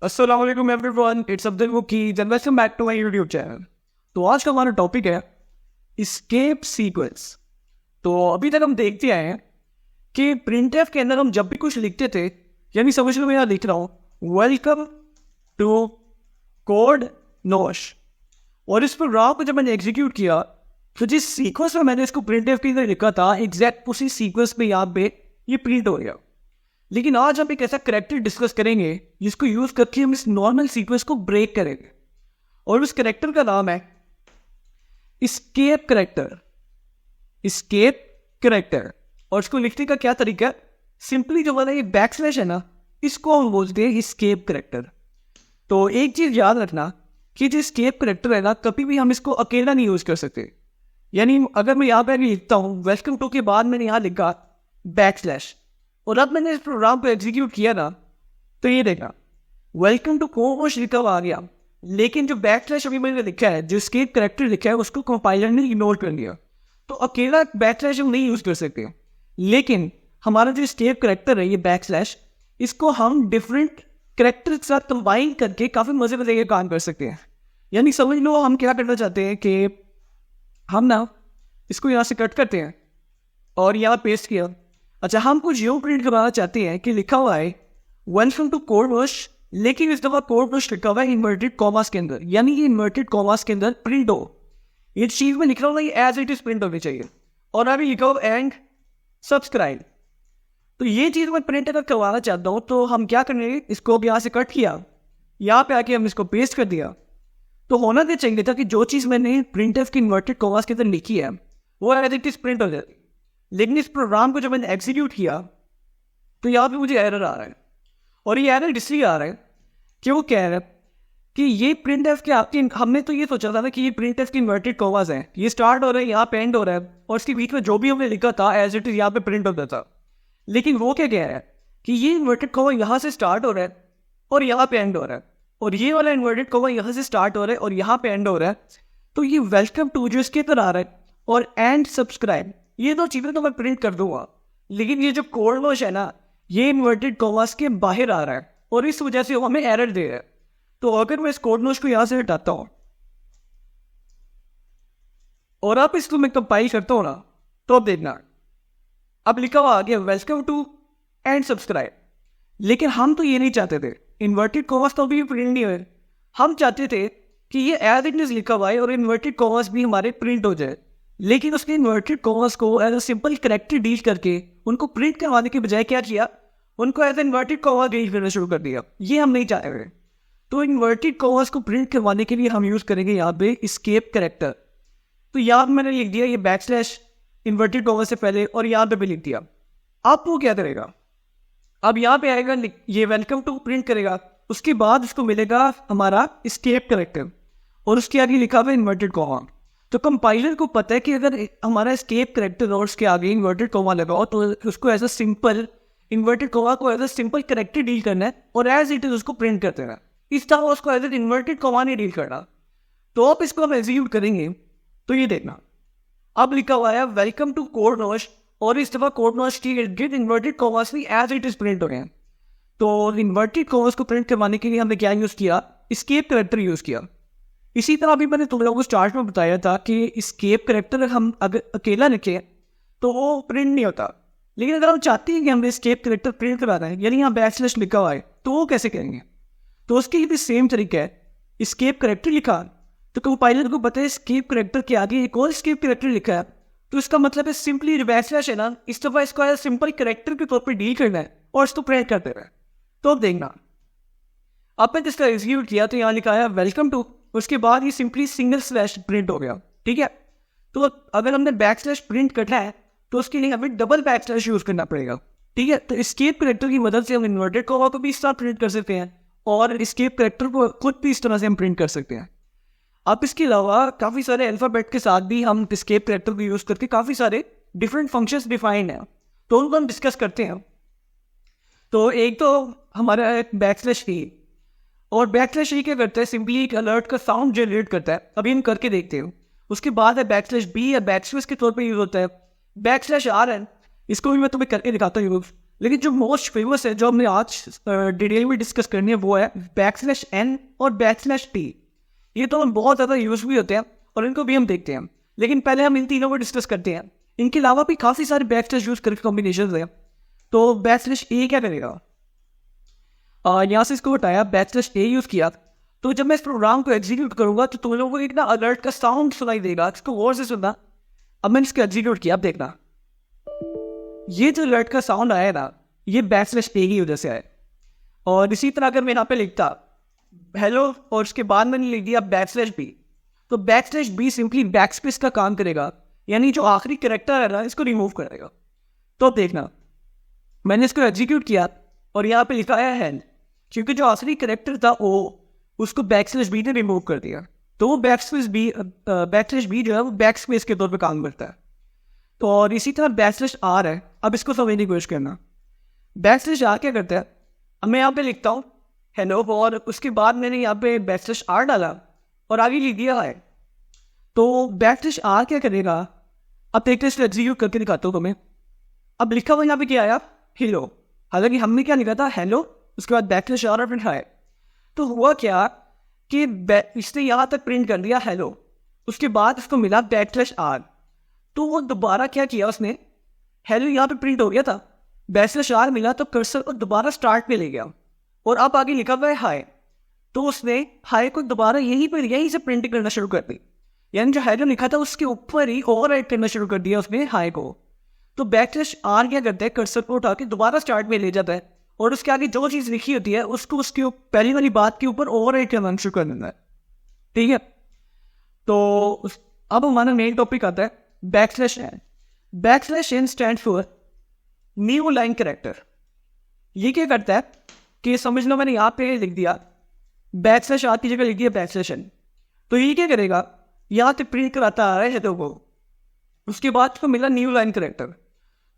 अस्सलाम वालेकुम everyone, it's Abdul Muqeed and welcome back to my YouTube channel. तो आज का हमारा टॉपिक है एस्केप सीक्वेंस। तो अभी तक हम देखते आए हैं कि प्रिंटफ के अंदर हम जब भी कुछ लिखते थे, यानी समझ लो मैं यहाँ लिख रहा हूँ वेलकम टू कोड नोश, और इस प्रोग्राम को जब मैंने एग्जीक्यूट किया तो जिस सीक्वेंस में मैंने इसको प्रिंटफ के अंदर लिखा था एग्जैक्ट उसी सीक्वेंस में यहाँ पे ये प्रिंट हो गया। लेकिन आज हम एक ऐसा करेक्टर डिस्कस करेंगे जिसको यूज करके हम इस नॉर्मल सीक्वेंस को ब्रेक करेंगे, और उस करेक्टर का नाम है एस्केप करेक्टर। एस्केप करेक्टर, और इसको लिखने का क्या तरीका है? सिंपली जो हमारा ये बैकस्लैश है ना, इसको हम बोलते हैं एस्केप करेक्टर। तो एक चीज याद रखना कि जो एस्केप करेक्टर है ना, कभी भी हम इसको अकेला नहीं यूज कर सकते। यानी अगर मैं यहाँ पे लिखता हूँ वेलकम टू के बाद मैंने यहाँ लिखा बैकस्लैश, और अब मैंने इस प्रोग्राम को एग्जीक्यूट किया ना, तो ये देखा वेलकम टू कोश लिखा हुआ आ गया, लेकिन जो बैकस्लैश अभी मैंने लिखा है, जो एस्केप करेक्टर लिखा है, उसको कंपाइलर ने इग्नोर कर लिया। तो अकेला बैकस्लैश हम नहीं यूज कर सकते, लेकिन हमारा जो एस्केप करेक्टर है ये बैकस्लैश, इसको हम डिफरेंट करेक्टर के साथ कंबाइन करके काफी मजे के काम कर सकते हैं। यानी समझ लो हम क्या करना चाहते हैं कि हम ना इसको यहाँ से कट करते हैं और यहाँ पेस्ट किया। अच्छा, हम कुछ यूं प्रिंट करवाना चाहते हैं कि लिखा हुआ है वेलकम टू कोड नोश, लेकिन इस दफा कोड नोश लिखा हुआ है इन्वर्टेड कॉमास के अंदर, यानी ये इन्वर्टेड कॉमास के अंदर प्रिंट हो। ये चीज में लिख रहा हूँ एज इट इज प्रिंट होनी चाहिए, और अभी लिखा हुआ एंड सब्सक्राइब। तो ये चीज मैं प्रिंट अगर करवाना चाहता हूँ तो हम क्या करेंगे, इसको यहाँ से कट किया, यहाँ पे आके हम इसको पेस्ट कर दिया। तो होना तो चाहिए था कि जो चीज मैंने प्रिंटफ की इन्वर्टेड कॉमास के अंदर लिखी है वो एज इट इज प्रिंट हो जाती। लेकिन इस प्रोग्राम को जब मैंने एग्जीक्यूट किया तो यहाँ पे मुझे एरर आ रहा है, और ये एरर इसलिए आ रहा है कि वो कह रहा है कि ये प्रिंट एफ के आपकी, हमने तो ये सोचा था ना कि ये प्रिंट एफ की इन्वर्टेड कॉमास हैं, ये स्टार्ट हो रहा है, यहाँ पे एंड हो रहा है, और इसके बीच में जो भी हमने लिखा था एज इट इज यहाँ पे प्रिंट होता था। लेकिन वो क्या कह रहा है कि ये इन्वर्टेड कॉमा यहाँ से स्टार्ट हो रहा है और यहाँ पे एंड हो रहा है, और ये वाला इन्वर्टेड कॉमा यहाँ से स्टार्ट हो रहा है और यहाँ पे एंड हो रहा है। तो ये वेलकम टू जो इसके अंदर आ रहा है और एंड सब्सक्राइब, ये दो चीजें तो मैं प्रिंट कर दूंगा, लेकिन ये जो कोड नोश है ना, ये इन्वर्टेड कॉमास के बाहर आ रहा है, और इस वजह से वो हमें एरर दे रहा है। तो अगर मैं इस कोड नोश को यहां से हटाता हूं और अब इसको मैं कंपाइल करता हूं ना, तो अब देखना अब लिखा हुआ आ गया वेलकम टू एंड सब्सक्राइब। लेकिन हम तो ये नहीं चाहते थे, इन्वर्टेड कॉमास तो अभी प्रिंट नहीं हुए। हम चाहते थे कि ये एज इट इज लिखा हुआ है और इन्वर्टेड कॉमास भी हमारे प्रिंट हो जाए। लेकिन उसने इन्वर्टेड कॉमास को as a simple character deal करके उनको प्रिंट करवाने के बजाय क्या किया, उनको एज इन्वर्टेड कॉमास डील करना शुरू कर दिया। ये हम नहीं चाहते हुए। तो इन्वर्टेड कॉमास को प्रिंट करवाने के लिए हम यूज करेंगे यहाँ पे एस्केप करेक्टर। तो यहाँ पे मैंने लिख दिया ये बैकस्लैश इन्वर्टेड कॉमास से पहले, और यहाँ पे भी लिख दिया। अब वो क्या करेगा, अब यहाँ पे आएगा ये वेलकम टू प्रिंट करेगा, उसके बाद उसको मिलेगा हमारा एस्केप करेक्टर, और उसके आगे लिखा हुआ इन्वर्टेड कॉमा। तो कंपाइलर को पता है कि अगर हमारा एस्केप करेक्टर और उसके आगे इन्वर्टेड कॉमा लगाओ तो उसको as a simple inverted comma को as a simple character deal करना है, और एज इट इज उसको प्रिंट कर देना। इस तरह उसको एज ए इन्वर्टेड कॉमा नहीं डील करना। तो अब इसको हम एग्जीक्यूट करेंगे तो ये देखना अब लिखा हुआ है वेलकम टू कोड नोश, और इस दफा कोड नोश की इन्वर्टेड कॉमास भी एज इट इज प्रिंट हो गए। तो इन्वर्टेड कॉमास को प्रिंट करवाने के लिए हमने क्या यूज किया, एस्केप करेक्टर यूज किया। इसी तरह अभी मैंने तुम लोगों को स्टार्ट में बताया था कि एस्केप करेक्टर हम अगर अकेला लिखे तो वो प्रिंट नहीं होता। लेकिन अगर हम चाहते हैं कि हमें एस्केप करेक्टर प्रिंट कराना है, यानी यहाँ बैकस्लैश लिखा हुआ है, तो वो कैसे करेंगे? तो उसके लिए भी सेम तरीका है। एस्केप करेक्टर लिखा तो कंपाइलर को पता है एस्केप करेक्टर के आगे एक और एस्केप करेक्टर लिखा है, तो इसका मतलब है सिंपली बैकस्लैश है ना, इस दफा इसको एज सिंपल करेक्टर के तौर पर डील करना है और इसको प्रिंट कर देना है। तो अब देखना अब मैंने इसका एग्जीक्यूट किया तो यहाँ लिखा है वेलकम टू, उसके बाद ये सिंपली सिंगल स्लैश प्रिंट हो गया। ठीक है, तो अगर हमने बैक स्लैश प्रिंट करना है तो उसके लिए हमें डबल बैक स्लैश यूज करना पड़ेगा। ठीक है, तो एस्केप करेक्टर की मदद से हम इन्वर्टेड कॉमा को भी इस तरह प्रिंट कर सकते हैं, और एस्केप करेक्टर को खुद भी इस तरह से हम प्रिंट कर सकते हैं। अब इसके अलावा काफ़ी सारे अल्फाबेट के साथ भी हम एस्केप करेक्टर को यूज करके काफ़ी सारे डिफरेंट फंक्शंस डिफाइंड हैं, तो उनको हम डिस्कस करते हैं। तो एक तो हमारा बैक स्लैश ई, और बैकस्लैश ई क्या करता है, सिंपली एक अलर्ट का साउंड जनरेट करता है। अभी हम करके देखते हो। उसके बाद है बैकस्लैश बी या बैकस्लैश के तौर पे यूज होता है। बैकस्लैश आर है, इसको भी मैं तुम्हें करके दिखाता हूँ यूज। लेकिन जो मोस्ट फेमस है, जो हमने आज डिटेल में डिस्कस करनी है, वो है \n और \t। ये तो बहुत ज़्यादा यूज भी होते हैं और इनको भी हम देखते हैं, लेकिन पहले हम इन तीनों को डिस्कस करते हैं। इनके अलावा भी काफ़ी सारे बैकस्लैश यूज करके कॉम्बिनेशन है। तो \a क्या करेगा, यहाँ से इसको हटाया, \a यूज़ किया, तो जब मैं इस प्रोग्राम को एग्जीक्यूट करूंगा तो तुम लोगों को एक ना अलर्ट का साउंड सुनाई देगा, इसको गौर से सुनना। अब मैंने इसको एग्जीक्यूट किया, अब देखना ये जो अलर्ट का साउंड आया ना, ये \a की वजह से आया। और इसी तरह अगर मैं यहाँ पे लिखता हेलो और उसके बाद मैंने लिख दिया \b, तो \b सिंपली बैकस्पेस का काम करेगा, यानी जो आखिरी कैरेक्टर है ना, इसको रिमूव करेगा। तो अब देखना, मैंने इसको एग्जीक्यूट किया और यहाँ पे लिखा है हेल, क्योंकि जो आखिरी कैरेक्टर था वो उसको \b ने रिमूव कर दिया, तो वो \b जो है वो बैकस्पेस के तौर पे काम करता है। तो और इसी तरह \r है। अब इसको समझने की कोशिश करना, \r क्या करता है। अब मैं यहाँ पे लिखता हूँ हेलो और उसके बाद मैंने यहाँ पे \r डाला और आगे लिख दिया है, तो \r क्या करेगा। अब देखते हैं, इसको एग्जीक्यूट करके दिखाता हूँ तुम्हें। अब लिखा हुआ यहाँ पे क्या आया, हेलो, हालांकि हमने क्या लिखा था, हेलो, उसके बाद \r और फिर हाय। तो हुआ क्या कि इसने यहाँ तक प्रिंट कर दिया हेलो, उसके बाद उसको मिला \r, तो वो दोबारा क्या किया, उसने हेलो यहाँ पे प्रिंट हो गया था, \r मिला तो कर्सर को दोबारा स्टार्ट पे ले गया और अब आगे लिखा हुआ है हाय, तो उसने हाय को दोबारा यहीं से प्रिंट करना शुरू कर दी, यानी जो हेलो लिखा था उसके ऊपर ही ओवरराइट करना शुरू कर दिया उसने हाय को। तो \r क्या करता है, कर्सर को उठा के दोबारा स्टार्ट में ले जाता है और उसके आगे जो चीज़ लिखी होती है उसको उसके पहली वाली बात के ऊपर ओवरराइट करना शुरू कर देना है, ठीक है। तो अब हमारा मेन टॉपिक आता है \n stand for new line character. ये क्या करता है कि समझ लो मैंने यहाँ पे लिख दिया \r की जगह लिख दिया \n, तो ये क्या करेगा, यहाँ पे प्रिंट कराता आ रहा है तो वो, उसके बाद उसको मिला न्यू लाइन कैरेक्टर,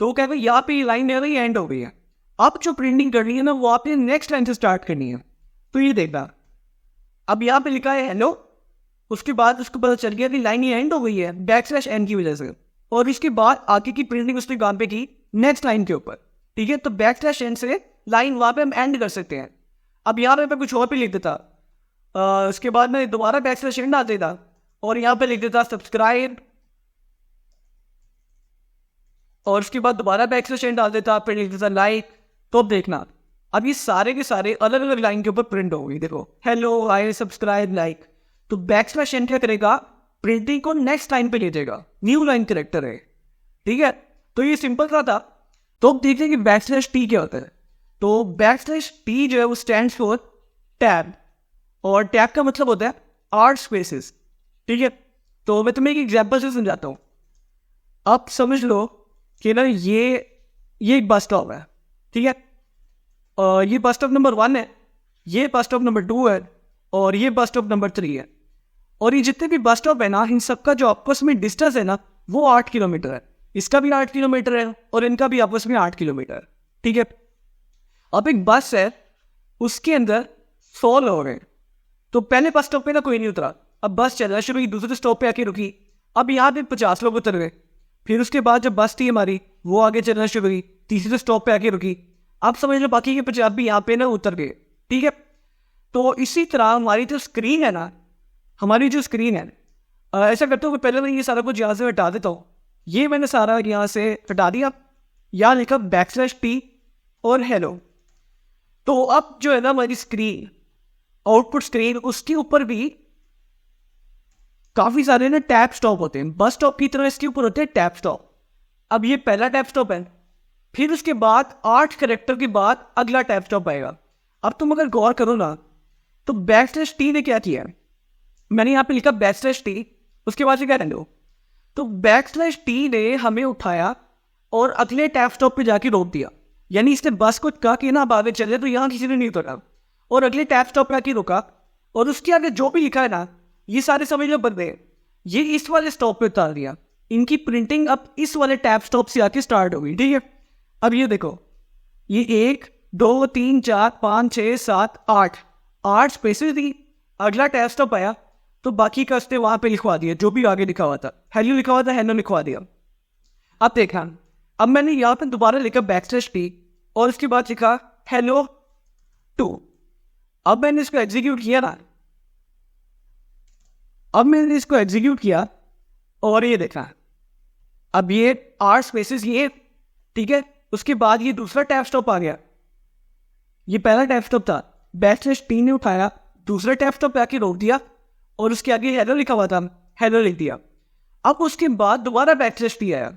तो वो कहेगा यहाँ पे लाइन है एंड हो गई है, अब जो प्रिंटिंग करनी है ना वो आपने नेक्स्ट लाइन से स्टार्ट करनी है। तो ये देखना, अब यहाँ पे लिखा है हेलो, उसके बाद उसको पता चल गया कि लाइन ही एंड हो गई है \n की वजह से, और इसके बाद आगे की प्रिंटिंग उसने काम पे की नेक्स्ट लाइन के ऊपर, ठीक है। तो \n से लाइन वहाँ पे हम एंड कर सकते हैं। अब यहाँ पे कुछ और भी लिख देता, उसके बाद मैं दोबारा \n डाल देता और यहाँ पे लिख देता सब्सक्राइब, और उसके बाद दोबारा \n डाल देता, फिर लिख देता लाइक। तो अब देखना, अब ये सारे के सारे अलग अलग लाइन के ऊपर प्रिंट हो गई, देखो हेलो हाय सब्सक्राइब लाइक। तो \n क्या करेगा, प्रिंटिंग को नेक्स्ट लाइन पे ले जाएगा, न्यू लाइन कैरेक्टर है, ठीक है। तो ये सिंपल सा था। तो अब देखते हैं कि \t क्या होता है। तो \t जो है वो स्टैंड फॉर टैब, और टैब का मतलब होता है आर्ट स्पेसेस, ठीक है। तो मैं तुम्हें एक एग्जाम्पल से समझाता हूँ। आप समझ लो कि ना ये एक बस स्टॉप है, ठीक है। ये बस स्टॉप नंबर 1 है, ये बस स्टॉप नंबर 2 है, और ये बस स्टॉप नंबर 3 है। और ये जितने भी बस स्टॉप है ना, इन सबका जो आपस में डिस्टेंस है ना वो 8 किलोमीटर है। इसका भी 8 किलोमीटर है और इनका भी आपस में 8 किलोमीटर, ठीक है। अब एक बस है, उसके अंदर 100 लोग हैं। तो पहले बस स्टॉप पे ना कोई नहीं उतरा, अब बस चलना शुरू हुई, दूसरे स्टॉप पे आके रुकी, अब यहाँ पे 50 लोग उतर गए। फिर उसके बाद जब बस थी हमारी वो आगे चलना शुरू हुई, तीसरे स्टॉप पे आके रुकी, आप समझ लो बाकी के 50 भी यहाँ पे ना उतर गए, ठीक है। तो इसी तरह हमारी जो स्क्रीन है ना, ऐसा करते हुए पहले मैं ये सारा कुछ यहाँ से हटा देता हूँ। ये मैंने सारा यहाँ से हटा दिया, यहाँ लिखा \t और हेलो। तो अब जो है ना हमारी स्क्रीन, आउटपुट स्क्रीन, उसके ऊपर भी काफी सारे ना टैब स्टॉप होते हैं, बस स्टॉप की तरह इसके ऊपर होते हैं टैब स्टॉप। अब ये पहला टैब स्टॉप है, फिर उसके बाद 8 कैरेक्टर के बाद अगला टैब स्टॉप आएगा। अब तुम अगर गौर करो ना, तो \t ने क्या किया, मैंने यहाँ पे लिखा \t, उसके बाद से क्या हेलो। तो \t ने हमें उठाया और अगले टैब स्टॉप पे जाके रोक दिया, यानी इसने बस को कहा कि ना अब आगे चले, तो यहाँ किसी ने नहीं उतरा और अगले टैब स्टॉप पे आके रुका, और उसके आगे जो भी लिखा है ना, ये सारे समझ लो बंदे, ये इस वाले स्टॉप पे उतार दिया। इनकी प्रिंटिंग अब इस वाले टैब स्टॉप से आके स्टार्ट हो गई, ठीक है। अब ये देखो, ये 1 2 3 4 5 6 7 8 स्पेसेस थी। अगला टैब स्टॉप आया तो बाकी का उसने वहां पे लिखवा दिया, जो भी आगे लिखा हुआ था, हेलो लिखा हुआ था, हेलो लिखवा दिया। अब देखा, अब मैंने यहाँ पे दोबारा लिखा \t, और उसके बाद लिखा hello 2। अब मैंने इसको एग्जीक्यूट किया ना, अब मैंने इसको एग्जीक्यूट किया और ये देखा, अब ये 8 स्पेसेस ये, ठीक है। उसके बाद ये दूसरा टैब स्टॉप आ गया, ये पहला टैब स्टॉप था, /p ने उठाया, दूसरा टैब स्टॉप पे आके रोक दिया और उसके आगे हेलो लिखा हुआ था, हेलो लिख दिया। अब उसके बाद दोबारा /p आया,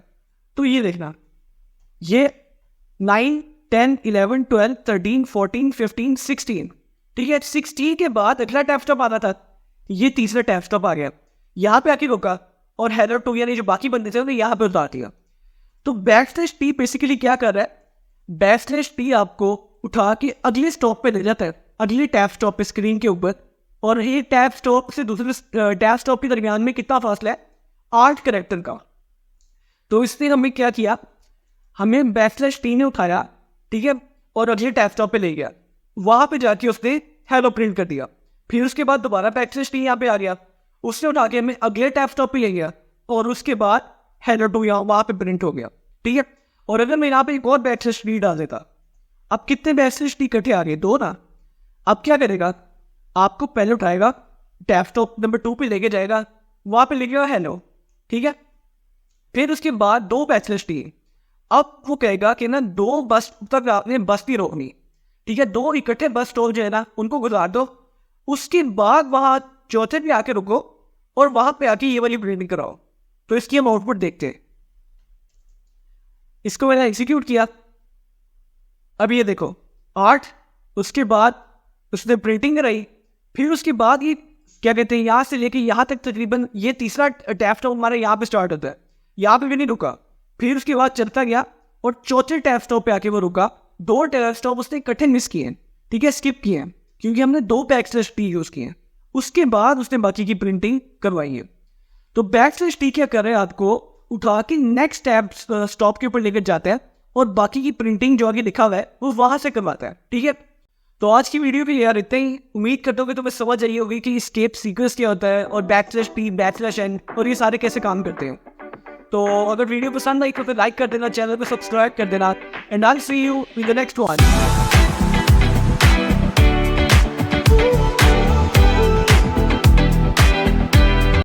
तो ये देखना, ये 9, 10, 11, 12, 13, 14, 15, 16, ठीक है। 16 के बाद अगला टैब स्टॉप आता था, ये तीसरा टैब स्टॉप आ गया, यहाँ पे आके रोका और हेलो 2 यानी जो बाकी बंदे थे उन्हें यहाँ पे उतार दिया। तो /p बेसिकली क्या कर रहा है, /p आपको उठा के अगले स्टॉप पे ले जाता है, अगले टैब स्टॉप पे स्क्रीन के ऊपर। और ये टैब स्टॉप से दूसरे टैब स्टॉप के दरमियान में कितना फासला है, 8 कैरेक्टर का। तो इसने हमें क्या किया, हमें /p ने उठाया, ठीक है, और अगले टैब स्टॉप पे ले गया, वहां पे जाके उसने हेलो प्रिंट कर दिया। फिर उसके बाद दोबारा /p यहाँ पे आ गया, उसने उठा के हमें अगले टैब स्टॉप पे ले गया और उसके बाद हेलो 2 यहाँ वहां पे प्रिंट हो गया, ठीक है। और अगर मैं यहाँ पे एक और /p डाल देता, अब कितने /p इकट्ठे आ गए, 2 ना। अब क्या करेगा, आपको पहले उठाएगा, टैब स्टॉप नंबर 2 पे लेके जाएगा, वहां पे लिखेगा हेलो, ठीक है। फिर उसके बाद 2 /p, अब वो कहेगा कि ना 2 बस तक आपने बस भी रोकनी, ठीक है, 2 इकट्ठे बस स्टॉप जो है ना उनको गुजार दो, उसके बाद वहां चौथे पे आके रुको और वहां पे आके ये वाली प्रिंटिंग कराओ। तो इसकी हम आउटपुट देखते हैं। इसको मैंने एग्जीक्यूट किया, अब ये देखो 8, उसके बाद उसने प्रिंटिंग कराई, फिर उसके बाद ये क्या कहते हैं, यहाँ से लेके यहाँ तक तकरीबन ये तीसरा टैब स्टॉप हमारा यहाँ पे स्टार्ट होता है, यहाँ पे भी नहीं रुका। फिर उसके बाद चलता गया और चौथे टैब स्टॉप पे आके वो रुका। 2 टैब स्टॉप उसने इकट्ठे मिस किए, ठीक है, स्किप किए हैं, क्योंकि हमने 2 /p यूज किए हैं। उसके बाद उसने बाकी की प्रिंटिंग करवाई है। तो /p क्या कर रहे हैं, आपको उठा के नेक्स्ट टैब स्टॉप के ऊपर लेकर जाता है और बाकी की प्रिंटिंग जो आगे लिखा हुआ है वो वहां से करवाता है, ठीक है। तो आज की वीडियो के लिए यार इतना ही। उम्मीद करता हूँ कि तुम्हें समझ आई होगी कि एस्केप सीक्वेंस क्या होता है और /p /n और ये सारे कैसे काम करते हैं। तो अगर वीडियो पसंद आई तो फिर लाइक कर देना, चैनल को सब्सक्राइब कर देना, and I see you in the next one.